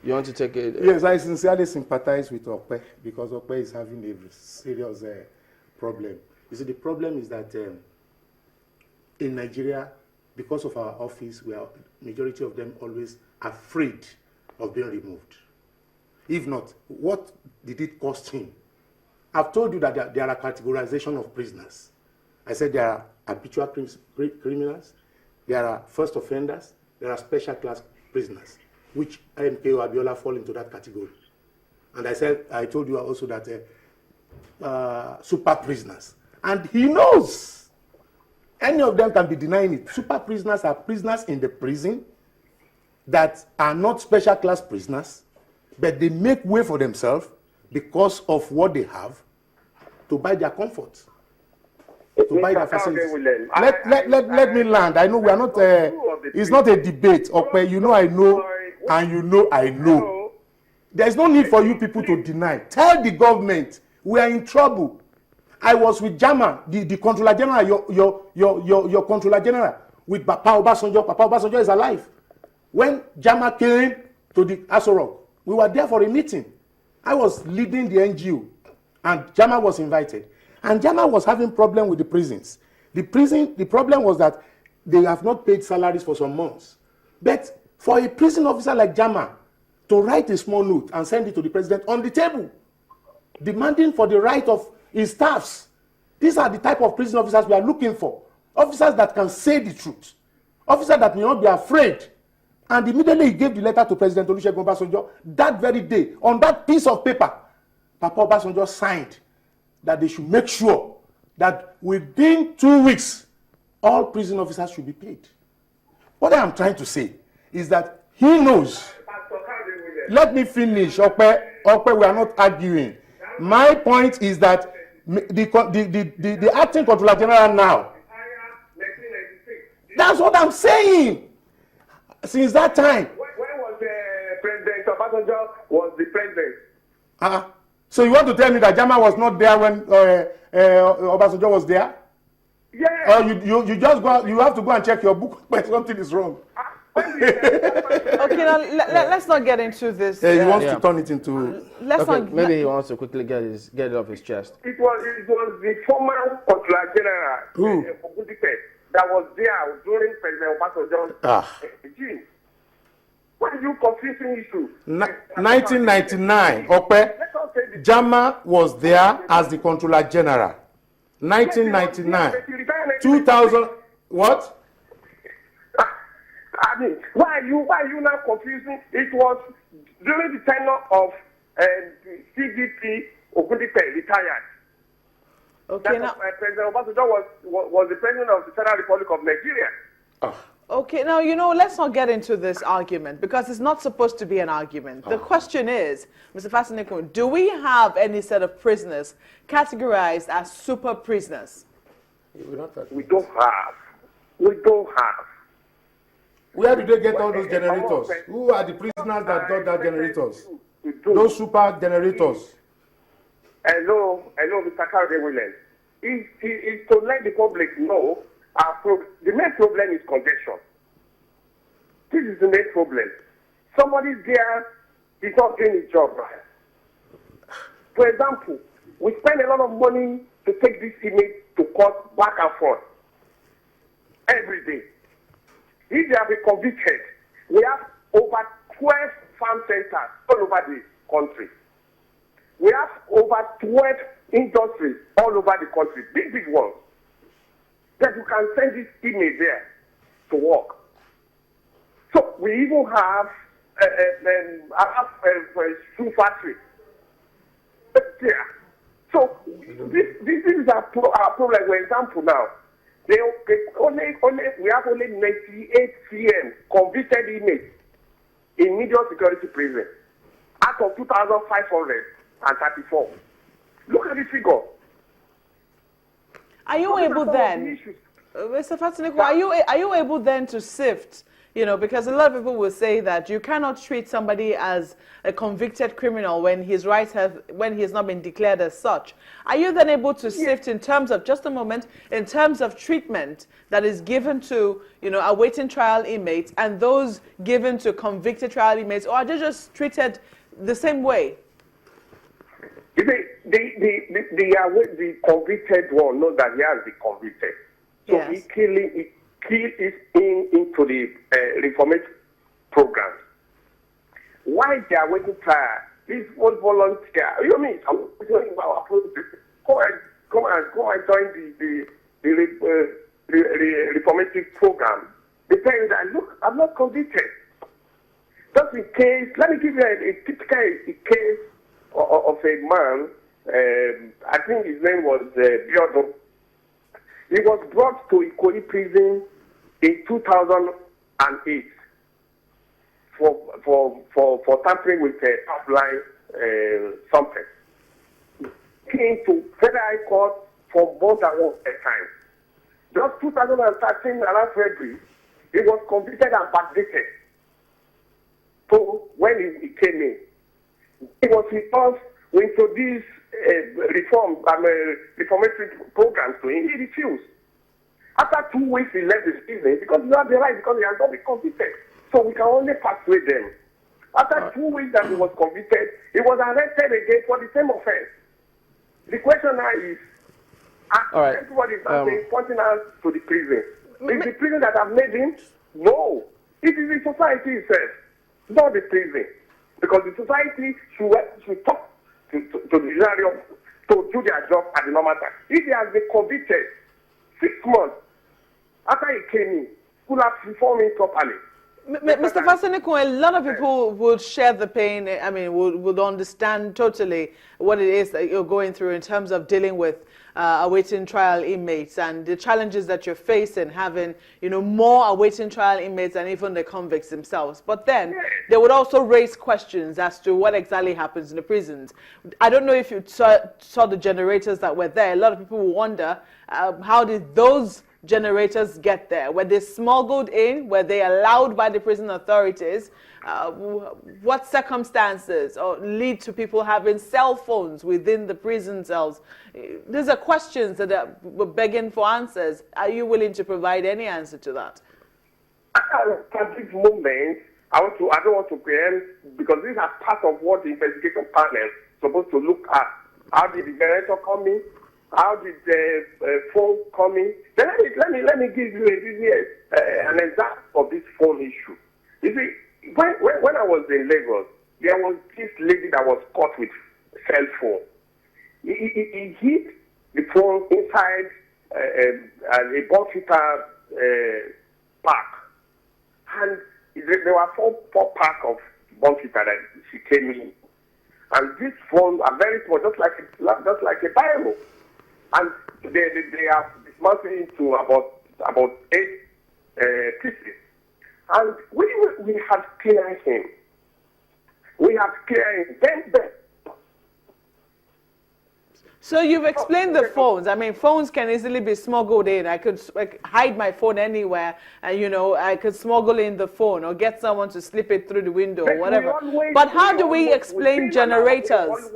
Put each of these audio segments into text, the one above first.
You want to take it? Yes, I sincerely sympathize with Okpe because Okpe is having a serious problem. You see, the problem is that in Nigeria, because of our office, majority of them always afraid of being removed. If not, what did it cost him? I've told you that there are categorization of prisoners. I said there are habitual criminals, there are first offenders, there are special class prisoners, which MKO Abiola fall into that category. And I told you also that super prisoners. And he knows any of them can be denying it. Super prisoners are prisoners in the prison that are not special class prisoners, but they make way for themselves because of what they have to buy their comfort, to buy their facilities. Let me land. I know we are not, it's not a debate. Okay, you know I know, and you know I know. There's no need for you people to deny. Tell the government we are in trouble. I was with Jama, the Controller General, your Controller General, with Papa Obasanjo. Papa Obasanjo is alive. When Jama came to the Aso Rock, we were there for a meeting. I was leading the NGO, and Jama was invited. And Jama was having problem with the prisons. The problem was that they have not paid salaries for some months. But for a prison officer like Jama to write a small note and send it to the president on the table, demanding for the right of his staffs. These are the type of prison officers we are looking for. Officers that can say the truth. Officers that may not be afraid. And immediately he gave the letter to President Olusegun Obasanjo. That very day, on that piece of paper, Papa Obasanjo signed that they should make sure that within 2 weeks, all prison officers should be paid. What I am trying to say is that he knows. Let me finish. Okpe, we are not arguing. My point is that the acting Controller General now, that's what I'm saying. Since that time. When was President Obasanjo was the president? So you want to tell me that Jama was not there when Obasanjo was there? Yeah. You just go. You have to go and check your book when something is wrong. Okay, now let's not get into this. He wants to turn it into. Maybe he wants to quickly get it off his chest. It was the former Controller General that was there during President Obasanjo's regime. What are you confusing issue? 1999, Okpe, Jama was there as the Controller General. 1999, 2000, what? I mean, why are you now confusing? It was during the tenure of CDP Ogundipe retired. Okay, now President Obasanjo was the president of the Federal Republic of Nigeria. Okay, now, let's not get into this argument because it's not supposed to be an argument. The question is, Mr. Fasiniko, do we have any set of prisoners categorized as super prisoners? We don't have. Where did they get all those generators? Who are the prisoners that got that generators? Those super generators. Hello, Mr. Williams. Is to let the public know the main problem is congestion. This is the main problem. Somebody there is not doing his job right. For example, we spend a lot of money to take this image to court back and forth every day. If they have been convicted, we have over 12 farm centers all over the country. We have over 12 industries all over the country, big ones, that you can send this image there to work. So we even have a shoe factory there. So this is our problem. For example, now we have only 98 CM convicted inmates in medium security prison out of 2,534. Look at the figure. Are you able then, Mr. Fatiniko, are you able then to sift, You know, because a lot of people will say that you cannot treat somebody as a convicted criminal when his rights when he has not been declared as such. Are you then able to sift in terms of, just a moment, in terms of treatment that is given to, you know, awaiting trial inmates and those given to convicted trial inmates, or are they just treated the same way? You see, the convicted one knows that he has been convicted. So Yes. he is into the reformation program. Why they are waiting trial? This was volunteer. You know me? I'm doing our process. Come and join the reformation program. They tell you that, look, I'm not convicted. Just in case, let me give you a typical case of a man. I think his name was Biodo. He was brought to Ikoyi prison in 2008 for tampering with a pipeline something. Came to Federal High Court for more than one time. Just 2013, around February, he was convicted and backdated. So when he came in, it was because we introduced reformatory programs to him. He refused. After 2 weeks, he left the prison because he had the right, because he has not been convicted. So we can only persuade them. After 2 weeks that he was convicted, he was arrested again for the same offense. The question now is, All right. everybody is now pointing out to the prison. Is the prison that have made him? No. It is the society itself, not the prison. Because the society should talk to the judiciary to do their job at the normal time. If he has been convicted 6 months after he came in, could have reformed him properly. Mr. Faseniko, a lot of people would share the pain, I mean, would understand totally what it is that you're going through in terms of dealing with awaiting trial inmates and the challenges that you're facing, having, you know, more awaiting trial inmates than even the convicts themselves. But then they would also raise questions as to what exactly happens in the prisons. I don't know if you saw the generators that were there. A lot of people will wonder, how did those generators get there? Were they smuggled in? Were they allowed by the prison authorities? What circumstances lead to people having cell phones within the prison cells? These are questions that we're begging for answers. Are you willing to provide any answer to that? At this moment, I don't want to preempt, because these are part of what the investigation panel is supposed to look at. How did the generator come in? How did the phone come in? Then let me give you an example of this phone issue. You see, when I was in Lagos, there was this lady that was caught with cell phone. He hid the phone inside a Bonfita park. And there were four packs of Bonfita that she came in. And these phones are very small, just like a Bible. And they are dismantled into about 8 pieces. And we have cleared him. We have cleared him. Then so you've explained the phones. I mean, phones can easily be smuggled in. I could hide my phone anywhere, and you know, I could smuggle in the phone or get someone to slip it through the window or whatever. But how do we explain generators?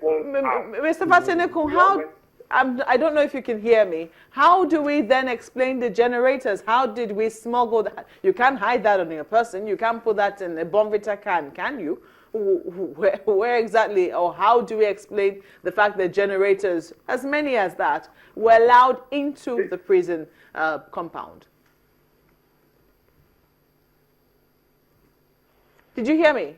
Mr. Faseniko, how? I don't know if you can hear me. How do we then explain the generators? How did we smuggle that? You can't hide that on your person. You can't put that in a Bonvita can you? Where exactly, or how do we explain the fact that generators, as many as that, were allowed into the prison compound? Did you hear me?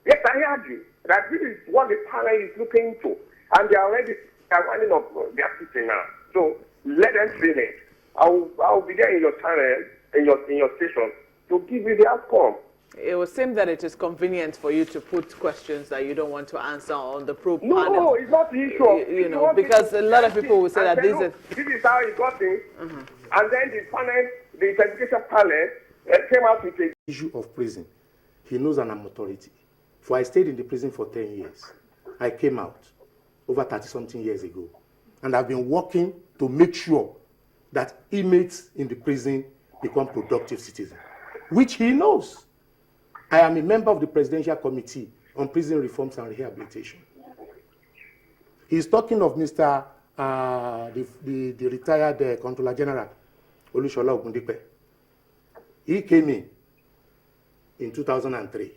Yes, I heard you. That this is what the panel is looking into. And they are running up their system now. So let them finish. I'll be there in your channel, in your station, to give you the outcome. It would seem that it is convenient for you to put questions that you don't want to answer on the probe panel. No, it's not the issue. You know, because a lot of people will say that this is how it got in. And then the panel, the investigation panel, came out with the issue of prison. He knows I'm an authority. For I stayed in the prison for 10 years. I came out over 30-something years ago. And I've been working to make sure that inmates in the prison become productive citizens. which he knows. I am a member of the Presidential Committee on Prison Reforms and Rehabilitation. He's talking of Mr. The retired Controller General, Olushola Ogundipe. He came in 2003.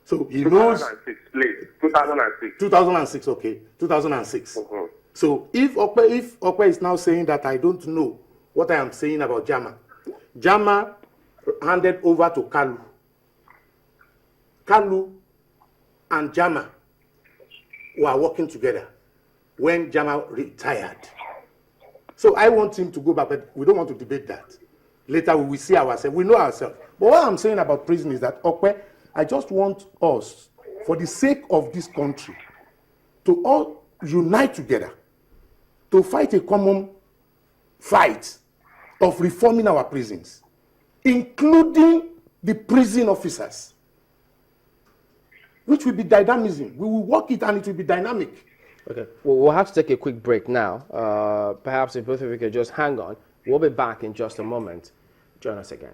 So he knows. 2006, please. 2006. 2006, okay. 2006. Mm-hmm. So if Okwe is now saying that I don't know what I am saying about Jama, Jama handed over to Kalu. Kalu and Jama were working together when Jama retired. So I want him to go back, but we don't want to debate that. Later we will see ourselves. We know ourselves. But what I'm saying about prison is that, Okwe, I just want us, for the sake of this country, to all unite together to fight a common fight of reforming our prisons, including the prison officers, which will be dynamism. We will work it and it will be dynamic. Okay, well, we'll have to take a quick break now. Perhaps if both of you could just hang on, we'll be back in just a moment. Join us again.